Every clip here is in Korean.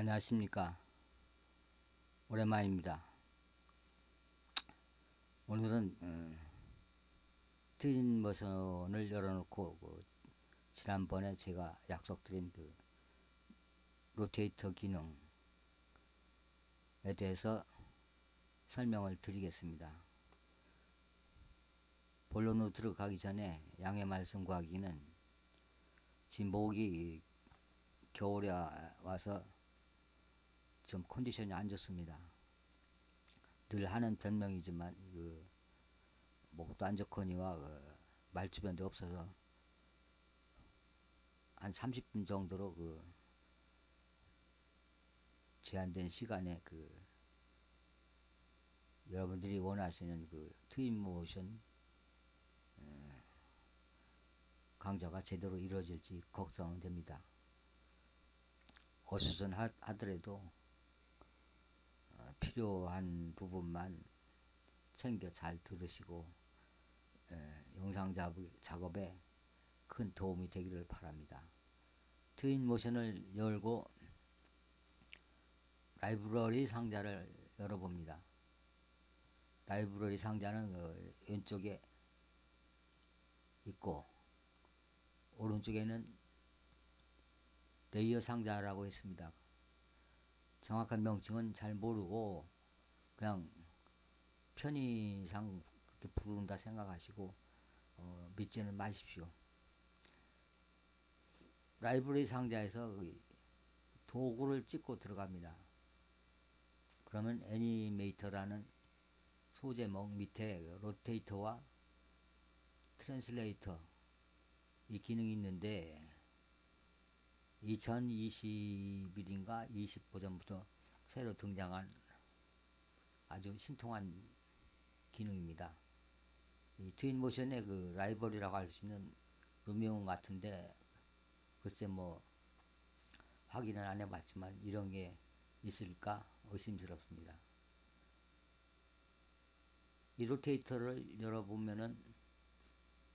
안녕하십니까. 오랜만입니다. 오늘은 트윈 모션을 열어놓고 지난번에 제가 약속드린 로테이터 기능에 대해서 설명을 드리겠습니다. 본론으로 들어가기 전에 양해 말씀 구하기는 지금 목이 겨울에 와서 좀 컨디션이 안 좋습니다. 늘 하는 변명이지만 목도 안 좋거니와 말주변도 없어서 한 30분 정도로 제한된 시간에 여러분들이 원하시는 트윈 모션 강좌가 제대로 이루어질지 걱정은 됩니다. 어수선하더라도 필요한 부분만 챙겨 잘 들으시고 영상 작업에 큰 도움이 되기를 바랍니다. 트윈 모션을 열고 라이브러리 상자를 열어봅니다. 라이브러리 상자는 왼쪽에 있고 오른쪽에는 레이어 상자라고 했습니다. 정확한 명칭은 잘 모르고 그냥 편의상 그렇게 부른다 생각하시고 믿지는 마십시오. 라이브러리 상자에서 도구를 찍고 들어갑니다. 그러면 애니메이터라는 소제목 밑에 로테이터와 트랜슬레이터 이 기능이 있는데 2021인가 20버전부터 새로 등장한 아주 신통한 기능입니다. 이 트윈모션의 라이벌이라고 할 수 있는 음영 같은데 글쎄 확인은 안 해봤지만 이런 게 있을까 의심스럽습니다. 이 로테이터를 열어보면은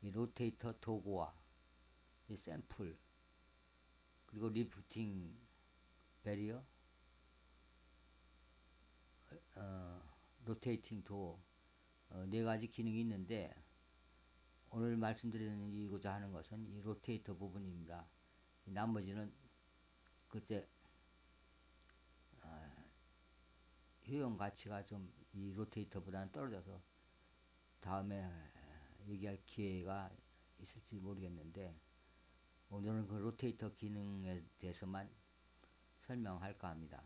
이 로테이터 도구와 이 샘플 그리고 리프팅 베리어 로테이팅 도어 네 가지 기능이 있는데 오늘 말씀드리고자 하는 것은 이 로테이터 부분입니다. 나머지는 글쎄 효용 가치가 좀 이 로테이터보다는 떨어져서 다음에 얘기할 기회가 있을지 모르겠는데 오늘은 로테이터 기능에 대해서만 설명할까 합니다.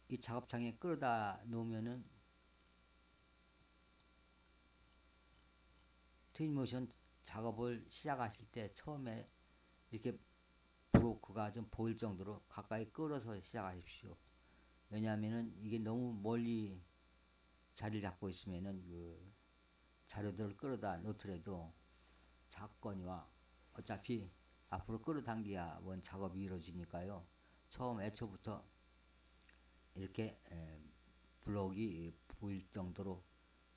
이 작업창에 끌어다 놓으면은 트윈모션 작업을 시작하실 때 처음에 이렇게 브로크가 좀 보일 정도로 가까이 끌어서 시작하십시오. 왜냐하면은 이게 너무 멀리 자리를 잡고 있으면은 자료들을 끌어다 놓더라도 작거니와 어차피 앞으로 끌어당겨야 원 작업이 이루어지니까요. 처음 애초부터 이렇게 블록이 보일 정도로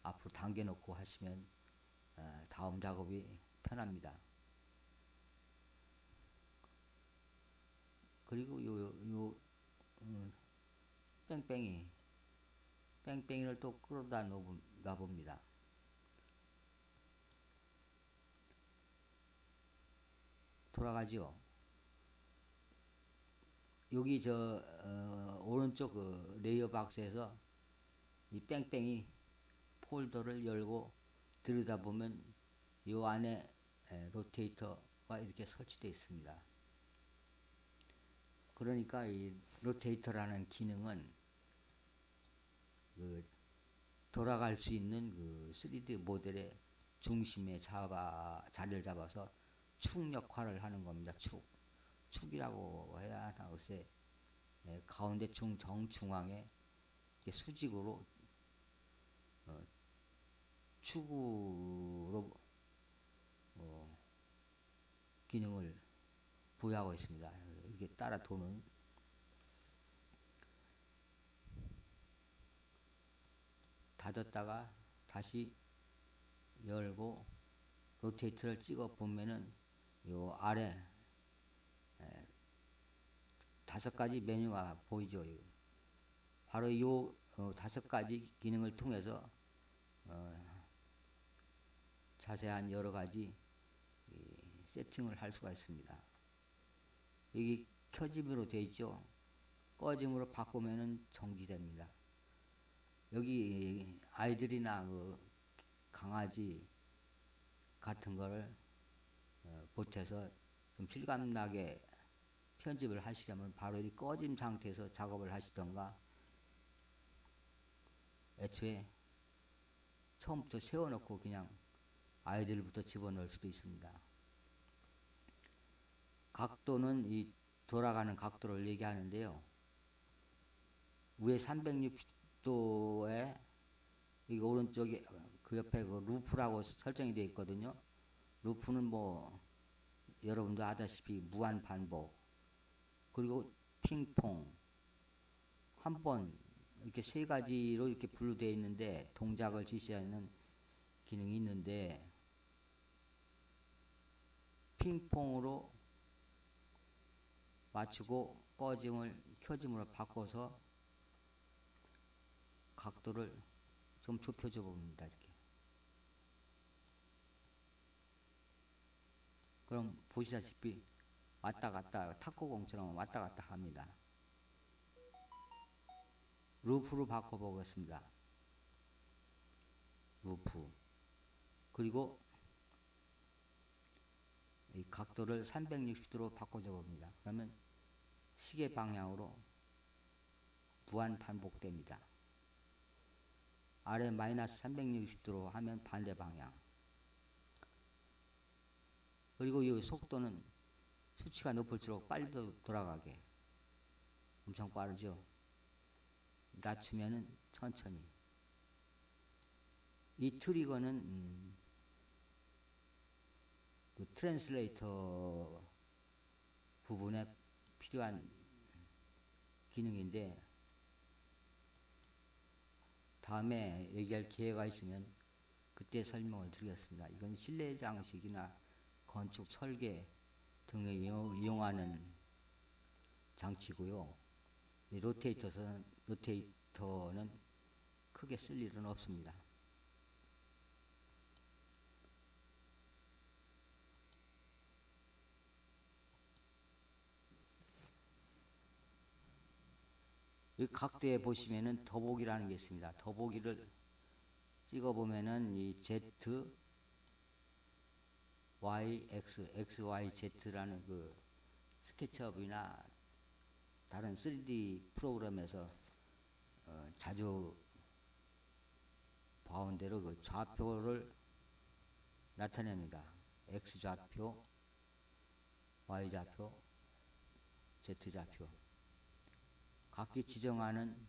앞으로 당겨 놓고 하시면 다음 작업이 편합니다. 그리고 뺑뺑이를 또 끌어다 놔봅니다. 돌아가죠. 여기 오른쪽 레이어 박스에서 이 뺑뺑이 폴더를 열고 들여다보면 이 안에 로테이터가 이렇게 설치되어 있습니다. 그러니까 이 로테이터라는 기능은 돌아갈 수 있는 3D 모델의 중심에 자리를 잡아서 축 역할을 하는 겁니다. 축이라고 해야 하나 글쎄 가운데 정중앙에 수직으로 축으로 기능을 부여하고 있습니다. 이게 따라 도는 닫았다가 다시 열고 로테이트를 찍어 보면은 요 아래 5가지 메뉴가 보이죠. 바로 이 5가지 기능을 통해서 자세한 여러 가지 세팅을 할 수가 있습니다. 여기 켜짐으로 되어 있죠. 꺼짐으로 바꾸면은 정지됩니다. 여기 아이들이나 강아지 같은 거를 보태서 좀 실감나게 편집을 하시려면 바로 이 꺼짐 상태에서 작업을 하시던가, 애초에 처음부터 세워놓고 그냥 아이들부터 집어넣을 수도 있습니다. 각도는 이 돌아가는 각도를 얘기하는데요. 위에 360도에 이 오른쪽에 그 옆에 그 루프라고 설정이 되어 있거든요. 루프는 뭐 여러분도 아다시피 무한 반복, 그리고 핑퐁, 한 번, 이렇게 3가지로 이렇게 분류되어 있는데 동작을 지시하는 기능이 있는데, 핑퐁으로 맞추고 꺼짐을 켜짐으로 바꿔서 각도를 좀 좁혀줘 봅니다. 이렇게. 그럼 보시다시피 왔다 갔다 탁구공처럼 왔다 갔다 합니다. 루프로 바꿔보겠습니다. 루프. 그리고 이 각도를 360도로 바꿔줘 봅니다. 그러면 시계 방향으로 무한 반복됩니다. 아래 마이너스 360도로 하면 반대 방향. 그리고 이 속도는 수치가 높을수록 빨리 돌아가게. 엄청 빠르죠. 낮추면은 천천히. 이 트리거는 그 트랜슬레이터 부분에 필요한 기능인데, 다음에 얘기할 기회가 있으면 그때 설명을 드리겠습니다. 이건 실내 장식이나 건축 설계 등에 이용하는 장치고요. 이 로테이터는 크게 쓸 일은 없습니다. 이 각도에 보시면은 더보기라는 게 있습니다. 더보기를 찍어보면은 이 Z, Y, X, X, Y, Z라는 그 스케치업이나 다른 3D 프로그램에서 자주 봐온 대로 그 좌표를 나타냅니다. X 좌표, Y 좌표, Z 좌표. 각기 지정하는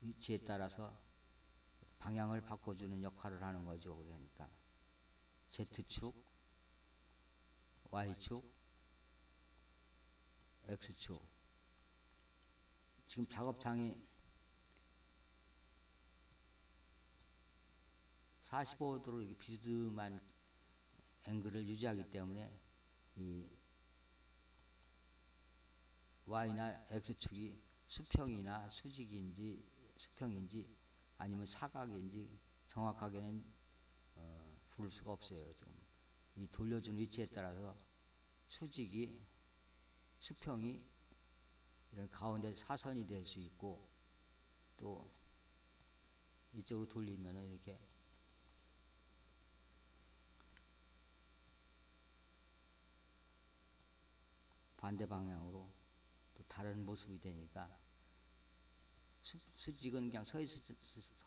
위치에 따라서 방향을 바꿔주는 역할을 하는 거죠. 그러니까 Z축, Y축, X축. 지금 작업장이 45도로 이렇게 비스듬한 앵글을 유지하기 때문에 이 Y나 X축이 수평이나 수직인지 수평인지 아니면 사각인지 정확하게는 부를 수가 없어요. 지금 이 돌려준 위치에 따라서 수직이, 수평이 이런 가운데 사선이 될 수 있고, 또 이쪽으로 돌리면 이렇게 반대 방향으로 또 다른 모습이 되니까, 수직은 그냥 서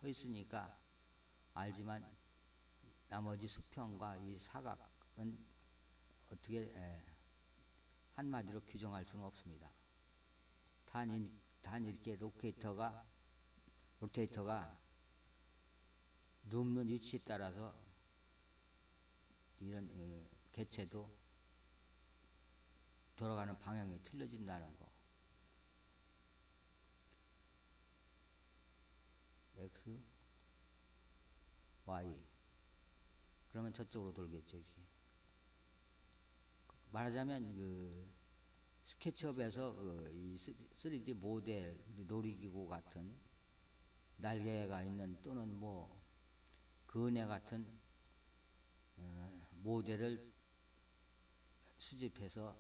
있으니까 알지만 나머지 수평과 이 사각은 어떻게 한마디로 규정할 수는 없습니다. 단 이렇게 로테이터가 눕는 위치에 따라서 이런 개체도 돌아가는 방향이 틀려진다는 거. X, Y. 그러면 저쪽으로 돌겠죠. 이렇게. 말하자면 스케치업에서 이 3D 모델 놀이기구 같은 날개가 있는 또는 뭐 그네 같은 모델을 수집해서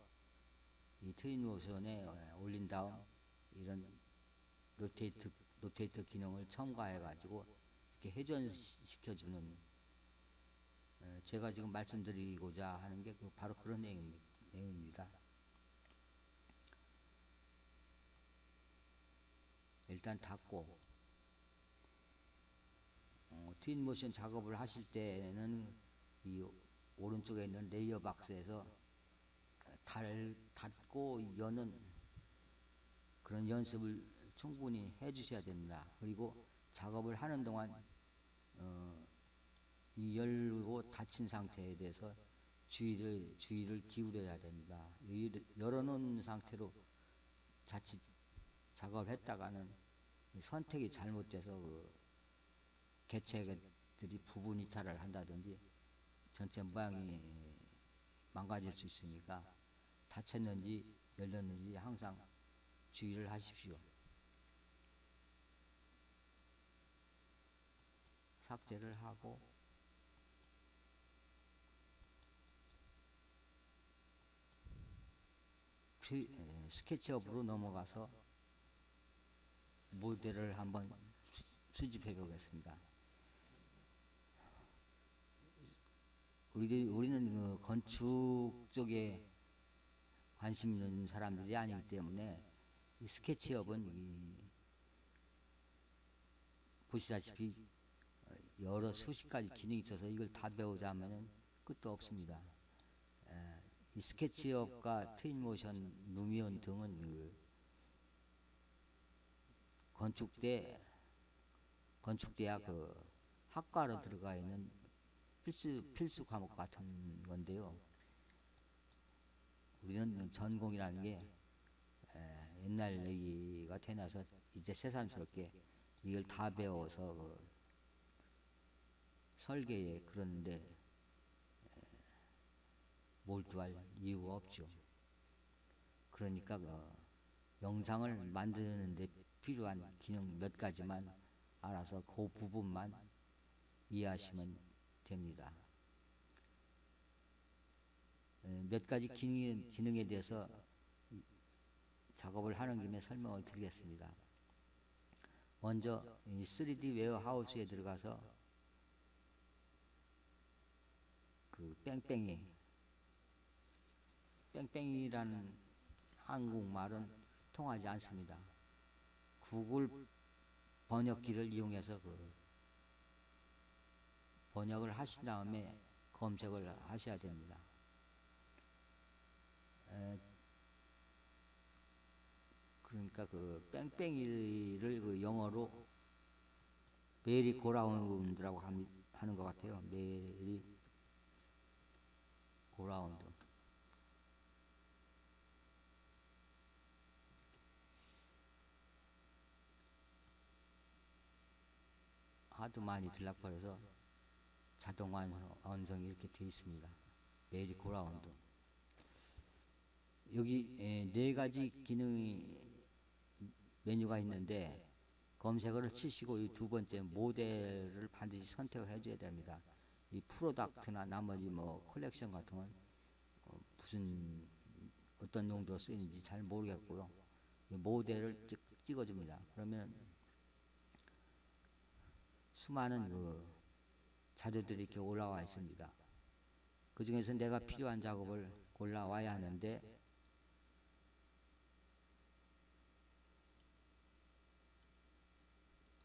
이 트윈모션에 올린 다음 이런 로테이터 기능을 첨가해 가지고 이렇게 회전시켜주는 제가 지금 말씀드리고자 하는 게 바로 그런 내용입니다. 일단 닫고 트윈모션 작업을 하실 때는 이 오른쪽에 있는 레이어 박스에서 닫고 여는 그런 연습을 충분히 해 주셔야 됩니다. 그리고 작업을 하는 동안 이 열고 닫힌 상태에 대해서 주의를 기울여야 됩니다. 열어놓은 상태로 자칫 작업을 했다가는 선택이 잘못돼서 개체들이 부분 이탈을 한다든지 전체 모양이 망가질 수 있으니까 닫혔는지 열렸는지 항상 주의를 하십시오. 삭제를 하고 스케치업으로 넘어가서 모델을 한번 수집해 보겠습니다. 우리는 건축 쪽에 관심 있는 사람들이 아니기 때문에 이 스케치업은 보시다시피 여러 수십 가지 기능이 있어서 이걸 다 배우자 하면은 끝도 없습니다. 이 스케치업과 트윈모션, 루미온 등은 건축대학 학과로 들어가 있는 필수 과목 같은 건데요. 우리는 전공이라는 게 옛날 얘기가 되나서 이제 새삼스럽게 이걸 다 배워서 설계에 그런데 몰두할 이유가 없죠. 그러니까 영상을 만드는 데 필요한 기능 몇 가지만 알아서 그 부분만 이해하시면 됩니다. 몇 가지 기능에 대해서 작업을 하는 김에 설명을 드리겠습니다. 먼저 이 3D 웨어하우스에 들어가서 그 뺑뺑이라는 한국말은 통하지 않습니다. 구글 번역기를 이용해서 번역을 하신 다음에 검색을 하셔야 됩니다. 그러니까 뺑뺑이를 영어로 메리 고라운드라고 하는 것 같아요. 메리 고라운드. 하도 많이 들락거려서 자동 완성이 이렇게 되어 있습니다. 메리 고라운드. 여기 네 가지 기능이 메뉴가 있는데 검색어를 치시고 이 두 번째 모델을 반드시 선택을 해줘야 됩니다. 이 프로덕트나 나머지 뭐 컬렉션 같은 건 어떤 용도로 쓰이는지 잘 모르겠고요. 이 모델을 찍어줍니다. 그러면 수많은 자료들이 이렇게 올라와 있습니다. 그 중에서 내가 필요한 작업을 골라와야 하는데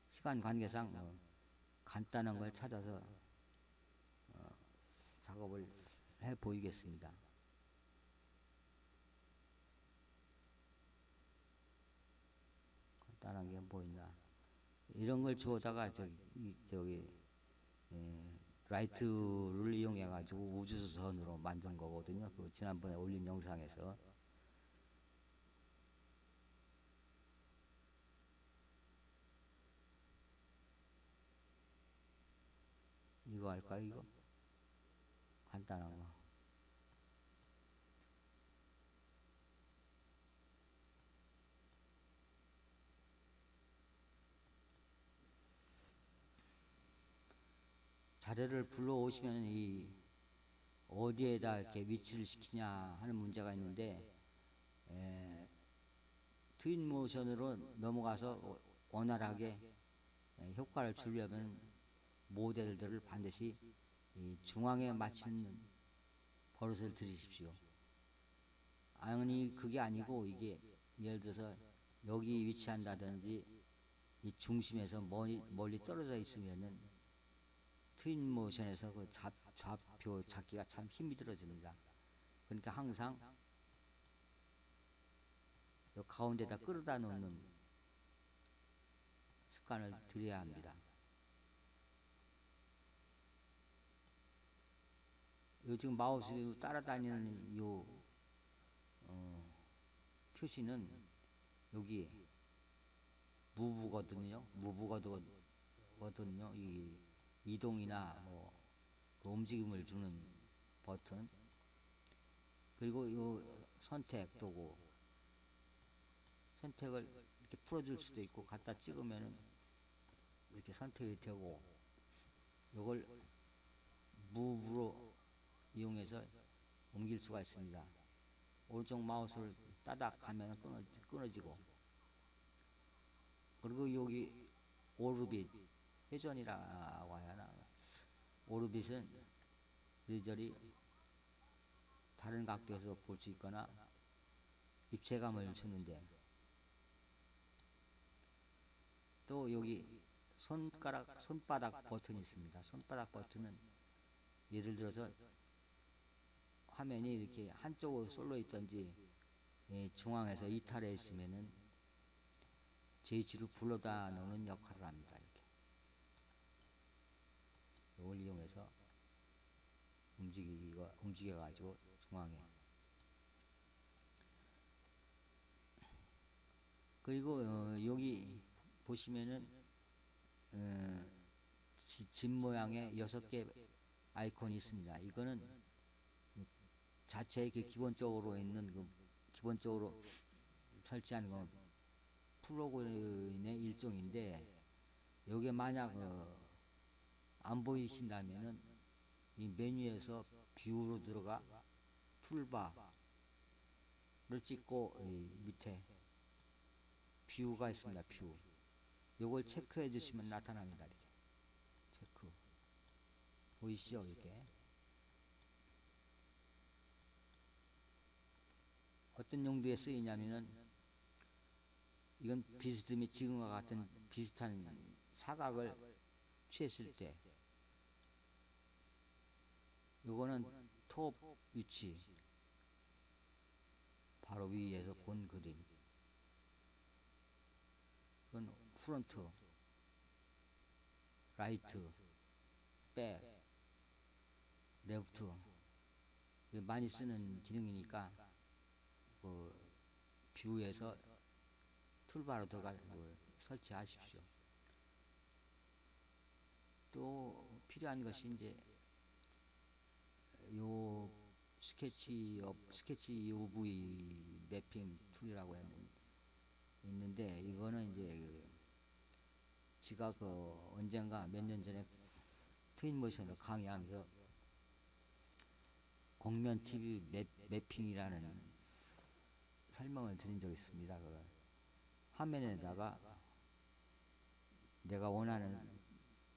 시간 관계상 간단한 걸 찾아서 작업을 해 보이겠습니다. 간단한 게 보인다. 이런 걸 주워다가 라이트를 이용해 가지고 우주선으로 만든 거거든요. 그 지난번에 올린 영상에서 이거 할까요? 이거 간단한 거. 자료를 불러오시면 이 어디에다 이렇게 위치를 시키냐 하는 문제가 있는데, 트윈 모션으로 넘어가서 원활하게 효과를 주려면 모델들을 반드시 이 중앙에 맞추는 버릇을 들이십시오. 아니 그게 아니고 이게 예를 들어서 여기 위치한다든지 이 중심에서 멀리 떨어져 있으면은 트윈 모션에서 그 좌표 찾기가 참 힘이 들어집니다. 그러니까 항상 요 가운데다 끌어다 놓는 습관을 들여야 합니다. 요 지금 마우스 따라다니는 요 표시는 여기 무브거든요. 무브거든요. 이 이동이나 뭐 움직임을 주는 버튼. 그리고 요 선택 도구. 선택을 이렇게 풀어줄 수도 있고 갖다 찍으면은 이렇게 선택이 되고, 요걸 무브로 이용해서 옮길 수가 있습니다. 오른쪽 마우스를 따닥 하면 끊어지고, 그리고 여기 오르빗 회전이라고 해야 하나, 오르빗은 이리저리 다른 각도에서 볼 수 있거나 입체감을 주는데, 또 여기 손바닥 버튼이 있습니다. 손바닥 버튼은 예를 들어서 화면이 이렇게 한쪽으로 쏠려 있든지 중앙에서 이탈해 있으면은 제이치를 불러다 놓는 역할을 합니다. 이렇게 이걸 이용해서 움직여가지고 중앙에. 그리고 여기 보시면은 집 모양의 6개 아이콘이 있습니다. 이거는 자체의 기본적으로 설치한 건 프로그램의 일종인데, 여기에 만약 안 보이신다면은 이 메뉴에서 뷰로 들어가 툴바를 찍고 밑에 뷰가 있습니다. 뷰. 요걸 체크해 주시면 나타납니다. 이렇게 체크 보이시죠? 이렇게 어떤 용도에 쓰이냐면은, 이건 비스듬히 및 지금과 같은 비슷한 사각을 취했을 때, 요거는 톱 위치, 바로 위에서 본 그림. 이건 프론트, 라이트, 백, 레프트, 많이 쓰는 기능이니까 그 뷰에서 툴바로 들어가 설치하십시오. 또 필요한 것이 이제 요 스케치 UV 매핑 툴이라고 있는데, 이거는 이제 제가 언젠가 몇 년 전에 트윈 모션을 강의하면서 공면 TV 매핑이라는 설명을 드린 적이 있습니다. 화면에다가 내가 원하는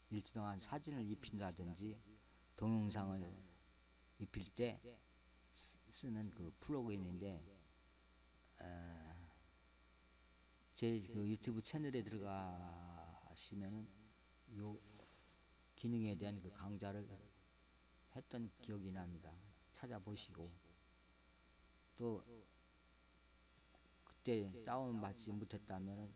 일정한 사진을 입힌다든지 동영상을 입힐 때 쓰는 그 프로그램인데, 제 유튜브 채널에 들어가시면은 요 기능에 대한 그 강좌를 했던 기억이 납니다. 찾아보시고, 또 그때 다운받지 못했다면은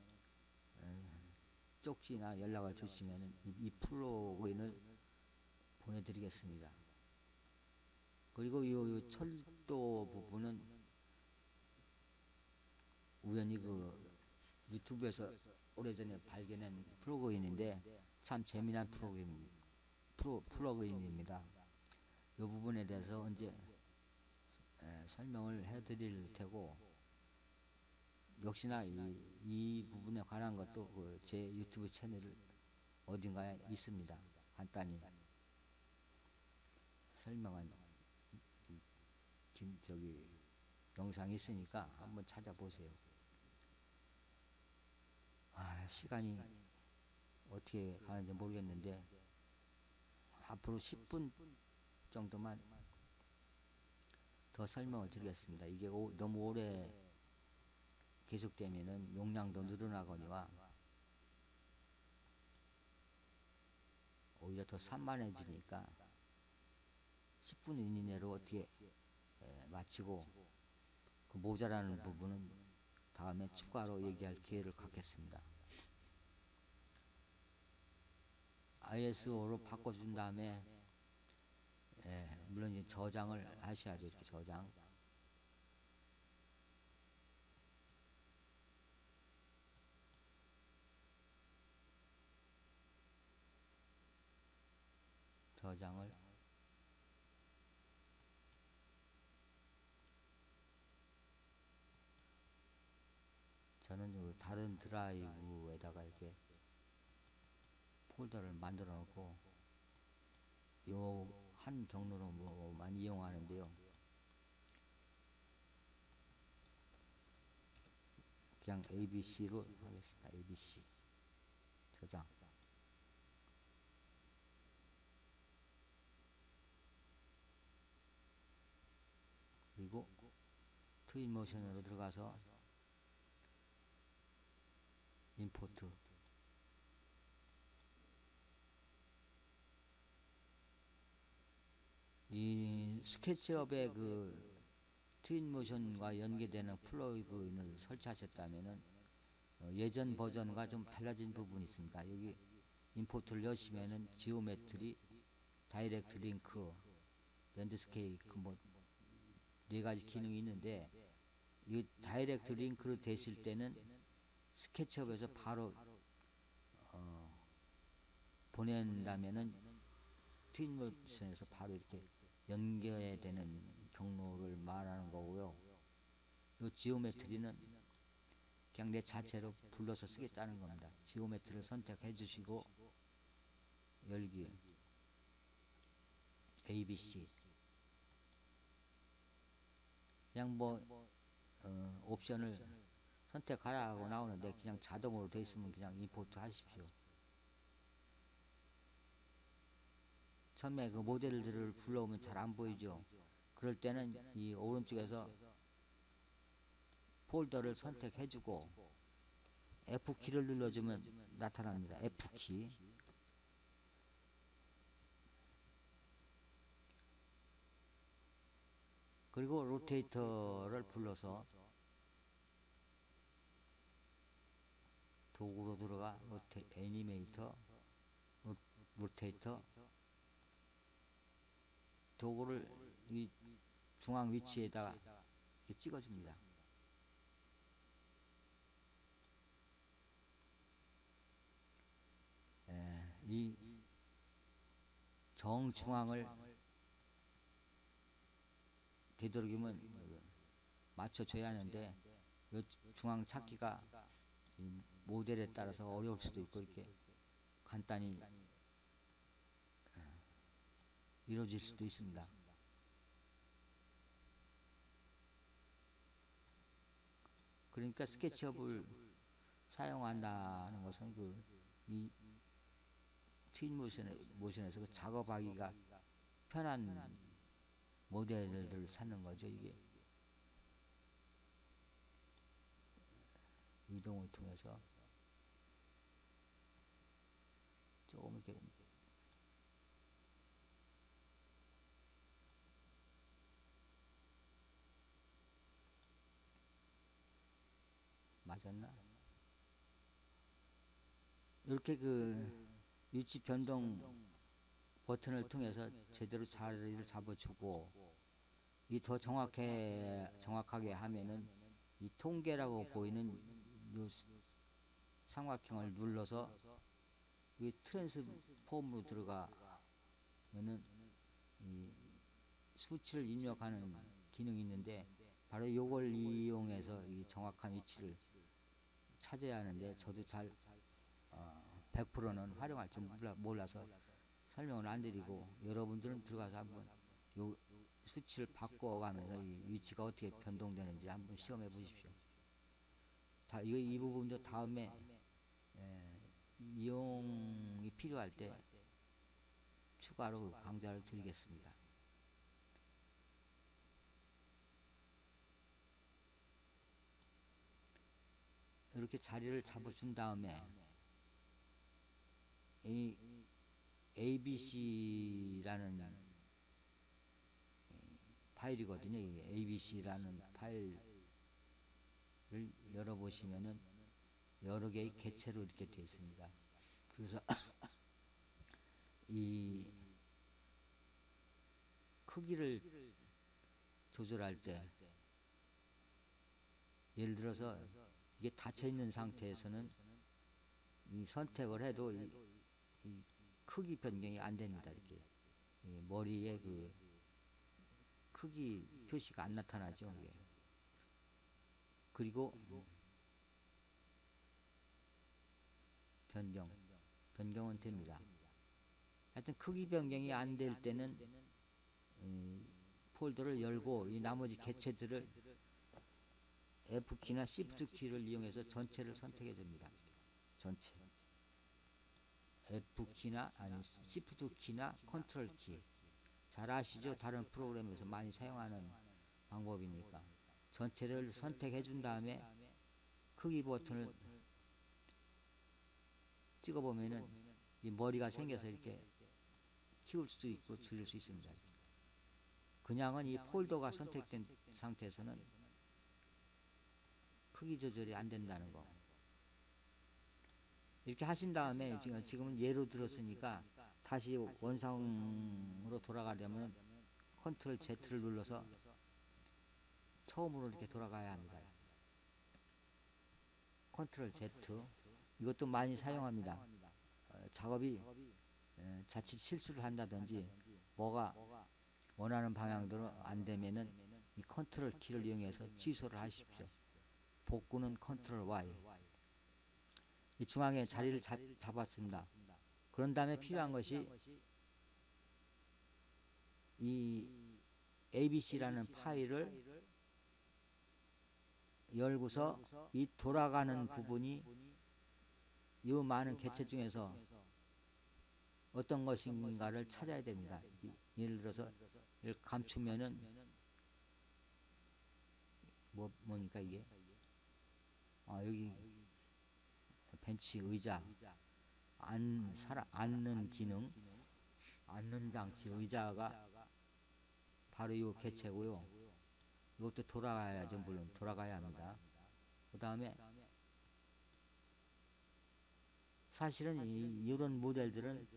쪽지나 연락을 주시면은 이 프로그램을 보내드리겠습니다. 그리고 요 철도 부분은 우연히 유튜브에서 오래전에 발견한 프로그램인데 참 재미난 프로그램입니다. 이 부분에 대해서 언제 설명을 해드릴 테고, 역시나 이 부분에 관한 것도 제 유튜브 채널 어딘가에 있습니다. 간단히 설명한 저기 영상이 있으니까 한번 찾아보세요. 시간이 어떻게 가는지 모르겠는데 앞으로 10분 정도만 더 설명을 드리겠습니다. 이게 너무 오래 계속되면은 용량도 늘어나거니와 오히려 더 산만해지니까 10분 이내로 어떻게 마치고 그 모자라는 부분은 다음에 추가로 얘기할 기회를 갖겠습니다. ISO로 바꿔준 다음에 물론 이제 저장을 하셔야죠. 이렇게 저장. 저장을 저는 다른 드라이브에다가 이렇게 폴더를 만들어 놓고 요 한 경로로만 이용하는데요. 그냥 ABC로 하겠습니다. ABC 저장. 그리고 트윈모션으로 들어가서 임포트. 이 스케치업의 그 트윈모션과 연계되는 플러그인을 설치하셨다면은 예전 버전과 좀 달라진 부분이 있습니다. 여기 임포트를 여시면은 지오메트리, 다이렉트 링크, 랜드스케이프 뭐 4가지 기능이 있는데 이 다이렉트 링크로 되실 때는 스케치업에서 바로 보낸다면은 트윈모션에서 바로 이렇게 연결되는 경로를 말하는 거고요. 이 지오메트리는 그냥 내 자체로 불러서 쓰겠다는 겁니다. 지오메트리를 선택해 주시고 열기 ABC 그냥 옵션을 선택하라고 나오는데 그냥 자동으로 돼 있으면 그냥 임포트 하십시오. 처음에 그 모델들을 불러오면 잘 안 보이죠. 그럴 때는 이 오른쪽에서 폴더를 선택해주고 F키를 눌러주면 나타납니다. F키. 그리고 로테이터를 불러서 도구로 들어가 애니메이터, 로테이터 도구를 이 중앙 위치에다가 이렇게 찍어줍니다. 이 정중앙을 되도록이면 맞춰줘야 하는데 이 중앙 찾기가 이 모델에 따라서 어려울 수도 있고 이렇게 간단히 이루어질 수도 있습니다. 그러니까 스케치업을 사용한다는 것은 이 트윈모션에서 그 작업하기가 편한 모델들을 찾는 거죠. 이게 이동을 통해서 조금 이렇게 맞았나? 이렇게 그 위치 변동 버튼을 통해서 제대로 자리를 잡아주고 이 더 정확하게 하면은 이 통계라고 보이는 요 삼각형을 눌러서 이 트랜스폼으로 들어가면은 이 수치를 입력하는 기능이 있는데 바로 요걸 이용해서 이 정확한 위치를 찾아야 하는데 저도 잘 100%는 활용할 줄 몰라서 설명을 안 드리고 여러분들은 들어가서 한번 요 수치를 바꿔가면서 이 위치가 어떻게 변동되는지 한번 시험해 보십시오. 이 부분도 다음에 이용이 필요할 때 추가로 강좌를 드리겠습니다. 이렇게 자리를 잡아준 다음에 이 ABC라는 파일이거든요. 이 ABC라는 파일을 열어보시면은 여러 개의 객체로 이렇게 되어 있습니다. 그래서 이 크기를 조절할 때 예를 들어서 이게 닫혀 있는 상태에서는 이 선택을 해도 이 크기 변경이 안 됩니다. 이렇게 머리에 그 크기 표시가 안 나타나죠. 이게. 그리고 변경은 됩니다. 하여튼 크기 변경이 안 될 때는 폴더를 열고 이 나머지 객체들을 F키나 Shift키를 이용해서 전체를 선택해 줍니다. 전체. F키나 아니 Shift키나 컨트롤키. 잘 아시죠? 다른 프로그램에서 많이 사용하는 방법이니까. 전체를 선택해 준 다음에 크기 버튼을 찍어 보면은 이 머리가 생겨서 이렇게 키울 수도 있고 줄일 수 있습니다. 그냥은 이 폴더가 선택된 상태에서는 크기 조절이 안 된다는 거. 이렇게 하신 다음에 지금은 예로 들었으니까 다시 원상으로 돌아가려면 컨트롤 Z를 눌러서 처음으로 이렇게 돌아가야 합니다. 컨트롤 Z. 이것도 많이 사용합니다. 작업이 자칫 실수를 한다든지 뭐가 원하는 방향대로 안 되면은 이 컨트롤 키를 이용해서 취소를 하십시오. 복구는 컨트롤 Y. 이 중앙에 자리를 잡았습니다. 그런 다음에 필요한 것이 이 ABC라는 파일을 열고서 이 돌아가는 부분이 이 많은 객체 중에서 어떤 것인가를 찾아야 됩니다. 예를 들어서 이를 감추면은 뭡니까 이게? 여기 벤치 의자 앉는 기능, 앉는 장치 의자가 바로 이 객체고요. 이것도 돌아가야죠. 물론 돌아가야 합니다. 그 다음에 사실은 이런 모델들은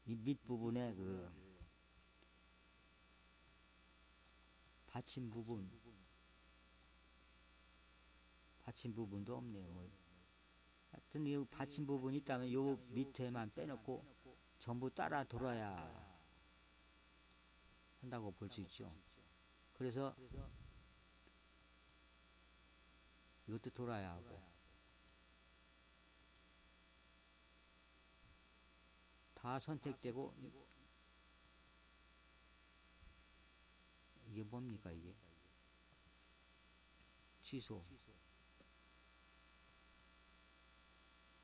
이 밑부분에 그 받침 부분도 없네요. 하여튼 이 받침 부분이 있다면 요 밑에만 빼놓고 전부 따라 돌아야 한다고 볼 수 있죠. 그래서 이것도 돌아야 하고 다 선택되고 이게 뭡니까 이게? 취소.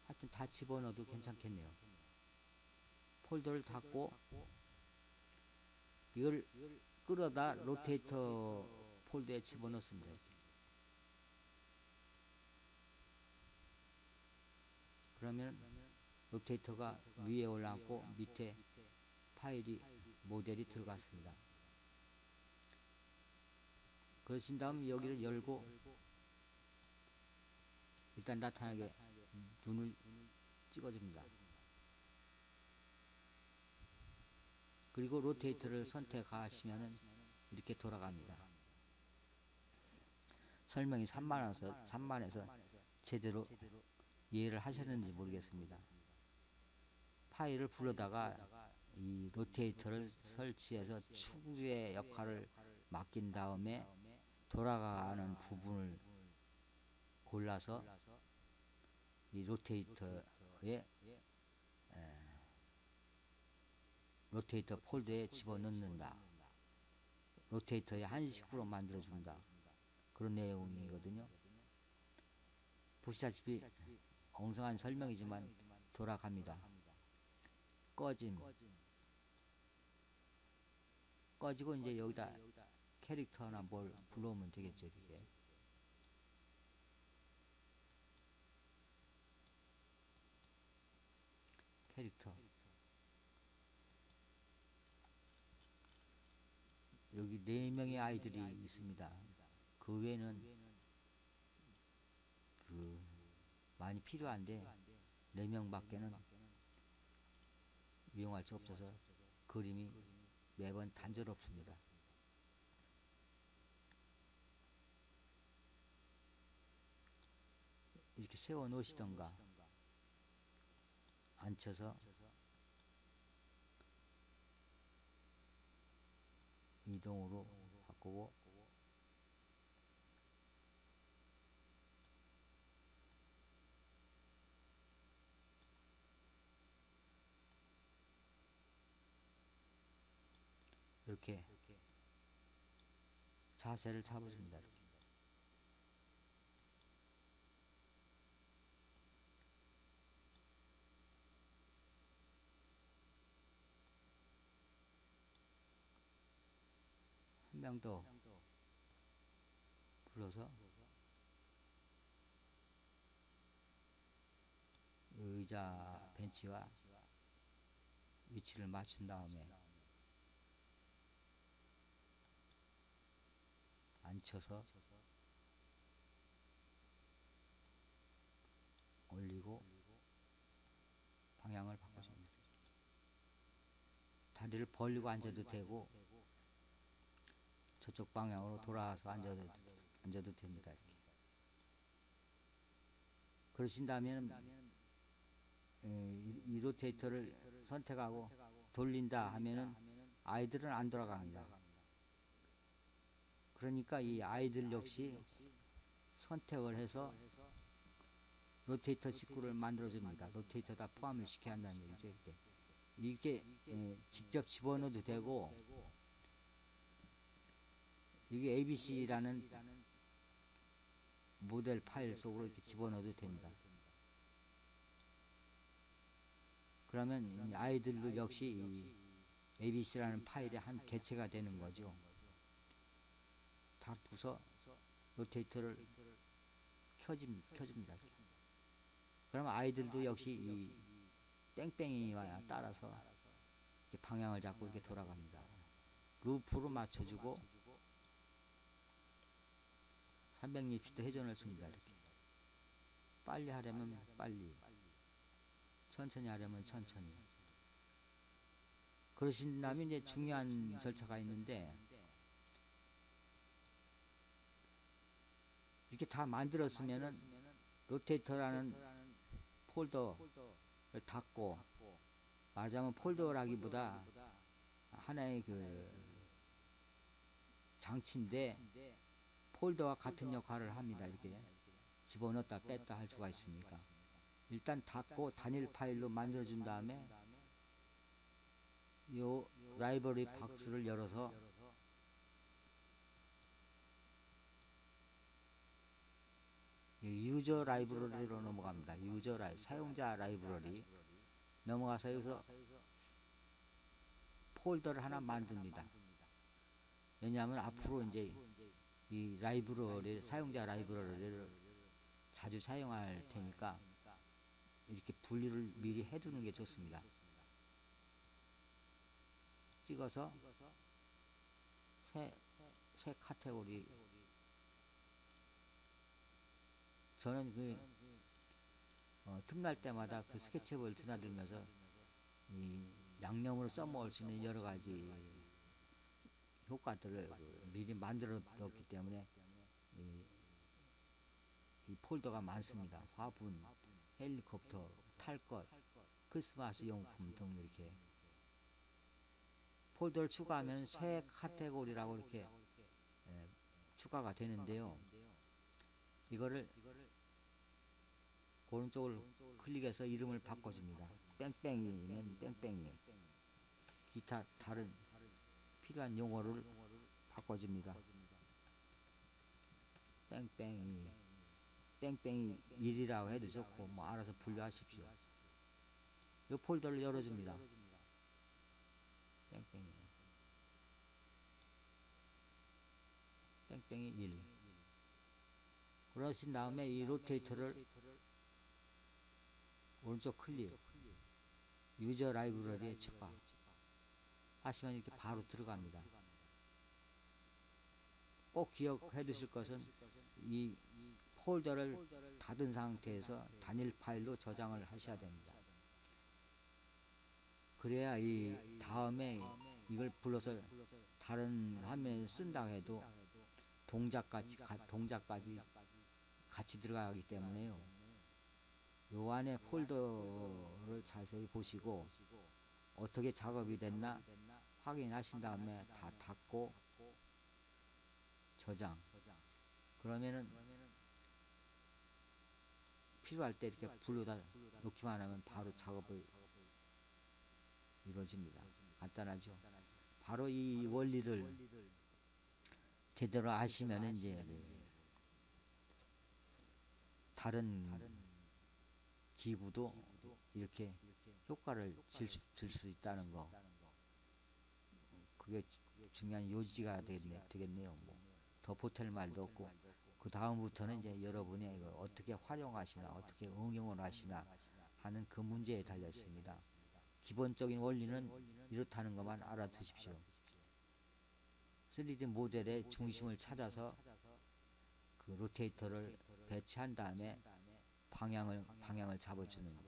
하여튼 다 집어넣어도 괜찮겠네요. 폴더를 닫고 이걸 끌어다 로테이터 폴더에 집어넣습니다. 그러면 로테이터가 위에 올라앉고 밑에 파일이 모델이 들어갔습니다. 그러신 다음 여기를 열고 일단 나타나게 눈을 찍어줍니다. 그리고 로테이터를 선택하시면은 이렇게 돌아갑니다. 설명이 산만해서 제대로 이해를 하셨는지 모르겠습니다. 파일을 불러다가 이 로테이터를 설치해서 추구의 역할을 맡긴 다음에 돌아가는 부분을 골라서 로테이터 폴더에 집어넣는다. 로테이터에 한식으로 만들어준다. 그런 내용이거든요. 보시다시피 엉성한 설명이지만 돌아갑니다. 꺼짐. 꺼지고 이제 여기다 캐릭터나 뭘 불러오면 되겠죠. 이렇게. 캐릭터. 여기 4명의 아이들이 있습니다. 그 외에는 많이 필요한데 4명밖에는 이용할 수 없어서 그림이 매번 단조롭습니다. 이렇게 세워 놓으시던가 앉혀서 이동으로 바꾸고 이렇게 자세를 잡으십니다. 이렇게. 한 명 더 불러서 의자 벤치와 위치를 맞춘 다음에 앉혀서 올리고 방향을 바꿔줍니다. 다리를 벌리고 앉아도 되고 저쪽 방향으로 돌아와서 앉아도 됩니다. 이렇게. 그러신다면 이 로테이터를 선택하고 돌린다 하면은 아이들은 안 돌아갑니다. 그러니까 이 아이들 역시 선택을 해서 로테이터 식구를 만들어줍니다. 로테이터다 포함을 시켜야 한다는 얘기죠. 이게 직접 집어넣어도 되고 이게 ABC라는 모델 파일 속으로 이렇게 집어넣어도 됩니다. 그러면 이 아이들도 역시 이 ABC라는 파일의 한 개체가 되는 거죠. 닫고서 로테이터를 켜줍니다. 그러면 아이들도 역시 이 뺑뺑이와 따라서 이렇게 방향을 잡고 이렇게 돌아갑니다. 루프로 맞춰주고 360도 회전을 씁니다. 이렇게. 빨리 하려면 빨리, 천천히 하려면 천천히. 그러신다면 이제 중요한 절차가 있는데 이렇게 다 만들었으면은 로테이터라는 폴더를 닫고, 말하자면 폴더라기보다 하나의 그 장치인데 폴더와 같은 역할을 합니다. 이렇게 집어넣었다 뺐다 할 수가 있으니까 일단 닫고 단일 파일로 만들어준 다음에 요 라이브러리 박스를 열어서 유저 라이브러리로 넘어갑니다. 사용자 라이브러리 넘어가서 여기서 폴더를 하나 만듭니다. 왜냐하면 앞으로 이제 이 라이브러리, 사용자 라이브러리를 자주 사용할 테니까 이렇게 분리를 미리 해두는 게 좋습니다. 찍어서 새 카테고리. 저는 틈날 때마다 그 스케치북을 드나들면서 이 양념으로 써먹을 수 있는 여러 가지 효과들을 미리 만들어 뒀기 때문에 이 폴더가 많습니다. 화분, 헬리콥터, 탈 것, 크리스마스 용품 등 이렇게 폴더를 추가하면 새 카테고리라고 이렇게 추가가 되는데요. 이거를 오른쪽을 클릭해서 이름을 바꿔줍니다. 뺑뺑이면 뺑뺑이, 기타 다른 필요한 용어를 바꿔줍니다. 뺑뺑이 1이라고 해도 좋고 뭐 알아서 분류하십시오. 이 폴더를 열어줍니다. 뺑뺑이 1. 그러신 다음에 이 로테이터를 오른쪽 클릭, 유저 라이브러리에 추가 하시면 이렇게 바로 들어갑니다. 꼭 기억해 두실 것은 이 폴더를 닫은 상태에서 단일 파일로 저장을 하셔야 됩니다. 그래야 이 다음에 이걸 불러서 다른 화면에 쓴다 해도 동작까지 같이 들어가기 때문에요. 요 안에 폴더를 자세히 보시고 어떻게 작업이 됐나 확인하신 다음에 다 닫고 저장. 그러면은 필요할 때 이렇게 불러다 놓기만 하면 바로 작업이 이루어집니다. 간단하죠. 바로 이 원리를 제대로 아시면은 이제 다른 기구도 이렇게 효과를 줄 수 있다는 거. 그게 중요한 요지가 되겠네요. 뭐 더 보탤 말도 없고 그 다음부터는 이제 여러분이 이걸 어떻게 활용하시나 어떻게 응용을 하시나 하는 그 문제에 달려 있습니다. 기본적인 원리는 이렇다는 것만 알아두십시오. 3D 모델의 중심을 찾아서 그 로테이터를 배치한 다음에 방향을 잡아주는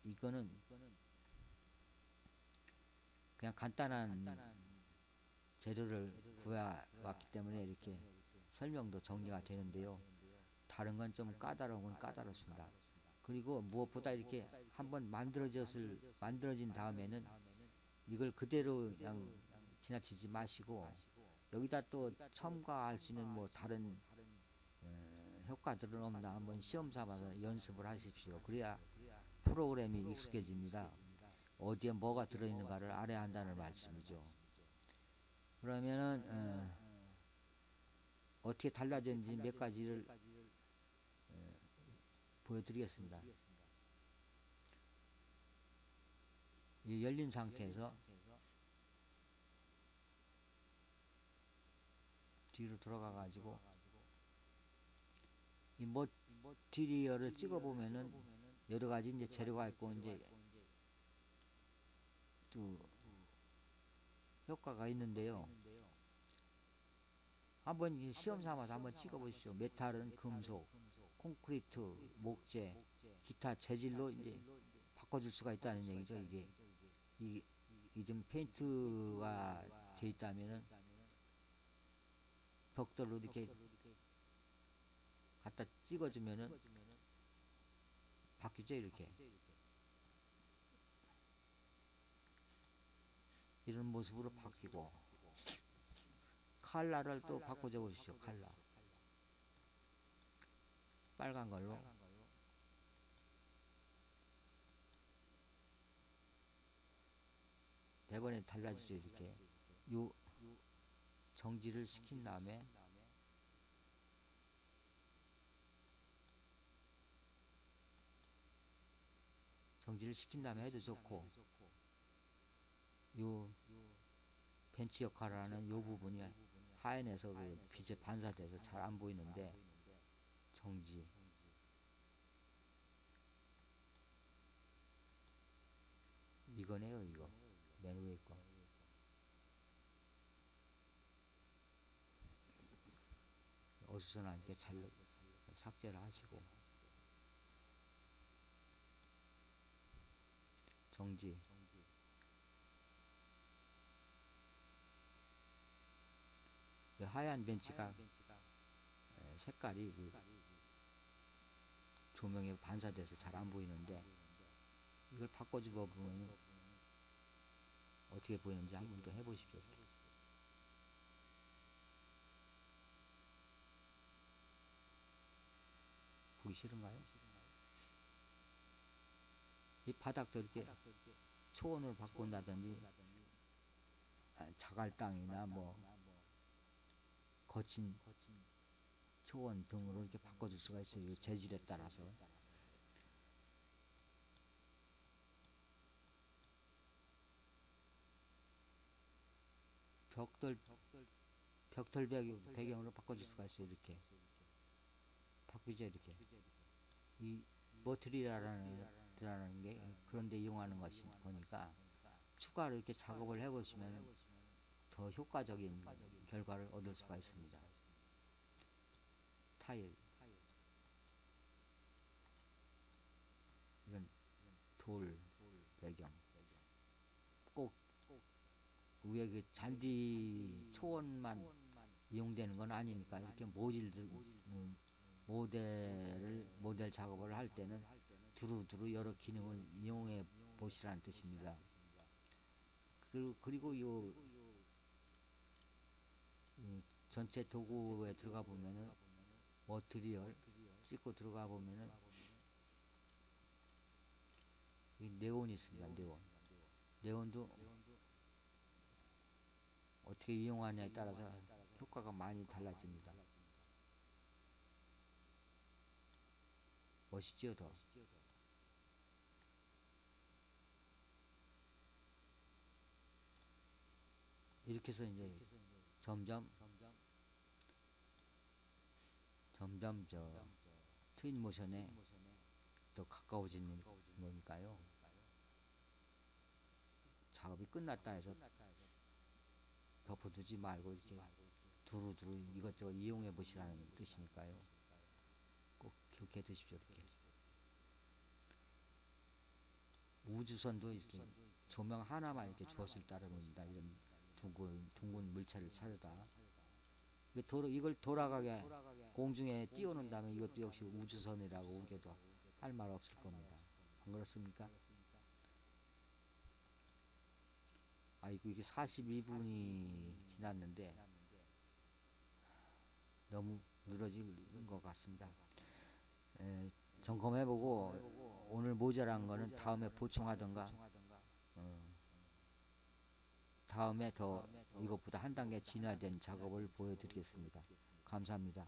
이거는 그냥 간단한 재료를 구해왔기 때문에 이렇게 설명도 정리가 되는데요. 다른 건 좀 까다로운 건 까다롭습니다. 그리고 무엇보다 이렇게 한번 만들어진 다음에는 이걸 그대로 그냥 지나치지 마시고 여기다 또 첨가할 수 있는 뭐 다른 효과들은 없나 한번 시험 삼아서 연습을 하십시오. 그래야 프로그램이 익숙해집니다. 어디에 뭐가 들어있는가를 알아야 한다는 말씀이죠. 그러면은 어떻게 달라졌는지 몇 가지를 보여드리겠습니다. 이 열린 상태에서 뒤로 돌아가 가지고 이 머티리얼을 찍어 보면은 여러 가지 이제 재료가 있고 이제 또 효과가 있는데요. 한번 시험 삼아서 한번 찍어 보십시오. 메탈은 금속, 콘크리트, 목재, 기타 재질로 이제 바꿔줄 수가 있다는 얘기죠. 이게 좀 페인트가 돼 있다면은 벽돌로 이렇게 갖다 찍어주면은 바뀌죠. 이렇게 이런 모습으로 바뀌고 컬러를 또 바꿔줘 보십시오. 컬러 빨간 걸로 대번에 달라지죠. 이렇게 요 정지를 시킨 다음에 해도 좋고 요 벤치 역할을 하는 요 부분이 하얀에서 그 빛에 반사돼서 잘 안 보이는데 정지 이거네요. 이거 맨 위에 거 어수선한 게 잘 삭제를 하시고 정지 그 하얀 벤치가 색깔이 그 조명에 반사돼서 잘 안 보이는데 이걸 바꿔주고 보면 어떻게 보이는지 한번 또 해보십시오. 보기 싫은가요? 이 바닥도 이렇게 초원으로 바꾼다든지 자갈 땅이나 뭐 거친 초원 등으로 이렇게 바꿔줄 수가 있어요. 재질에 따라서. 벽돌 배경으로 바꿔줄 수가 있어요. 이렇게 바꾸죠. 이렇게 이 머트리라는 게 그런데 이용하는 것이 보니까 추가로 이렇게 작업을 해보시면 더 효과적인 결과를 얻을 수가 있습니다. 타일, 이런 돌 배경, 꼭 위에 그 잔디 초원만 이용되는 건 아니니까 이렇게 모델 작업을 할 때는 두루두루 여러 기능을 이용해 보시라는 뜻입니다. 그리고 전체 도구에 들어가 보면은 머티리얼 찍고 들어가 보면은 네온이 있습니다. 네온도 어떻게 이용하냐에 따라서 효과가 많이 달라집니다. 멋있죠, 더. 이렇게 해서 이제 점점 저 트윈 모션에 더 가까워지는 거니까요. 작업이 끝났다 해서 덮어두지 말고 이렇게 두루두루 이것저것 이용해 보시라는 뜻이니까요. 꼭 기억해 두십시오. 이렇게 우주선도 이렇게 조명 하나만 이렇게 주었을 따름입니다. 이런 둥근 물체를 사려다 이걸 돌아가게 공중에 띄워놓은 다음에 이것도 역시 우주선이라고 우겨도 할 말 없을 겁니다. 안 그렇습니까? 아이고, 이게 42분이 지났는데 너무 늘어진 것 같습니다. 점검해보고 오늘 모자란 거는 다음에 보충하던가 다음에 더 이것보다 한 단계 진화된 작업을 보여드리겠습니다. 감사합니다.